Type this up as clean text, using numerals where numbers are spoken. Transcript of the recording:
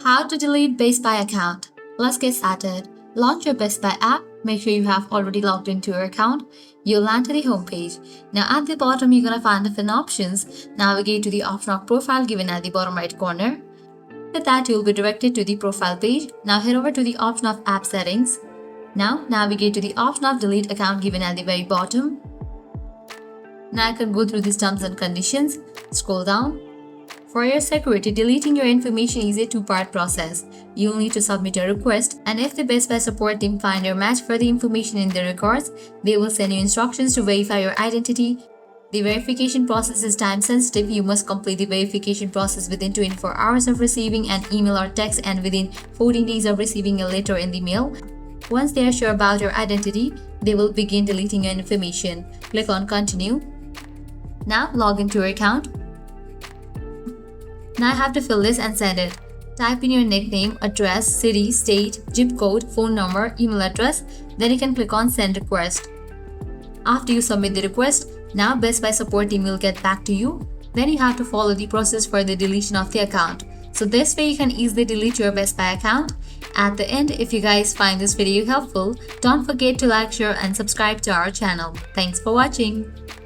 How to delete Best Buy account. Let's get started. Launch your Best Buy app. Make sure you have already logged into your account. You'll land to the homepage. Now at the bottom, you're gonna find different options. Navigate to the option of profile given at the bottom right corner. With that, you'll be directed to the profile page. Now head over to the option of app settings. Now navigate to the option of delete account given at the very bottom. Now you can go through these terms and conditions. Scroll down. For your security, deleting your information is a two-part process. You'll need to submit a request, and if the Best Buy support team find your match for the information in the records, they will send you instructions to verify your identity. The verification process is time sensitive. You must complete the verification process within 24 hours of receiving an email or text and within 14 days of receiving a letter in the mail. Once they are sure about your identity, they will begin deleting your information. Click on Continue. Now log into your account. Now I have to fill this and send it. Type in your nickname, address, city, state, zip code, phone number, email address. Then you can click on Send Request. After you submit the request, now Best Buy support team will get back to you. Then you have to follow the process for the deletion of the account. So this way you can easily delete your Best Buy account. At the end, if you guys find this video helpful, don't forget to like, share and subscribe to our channel. Thanks for watching.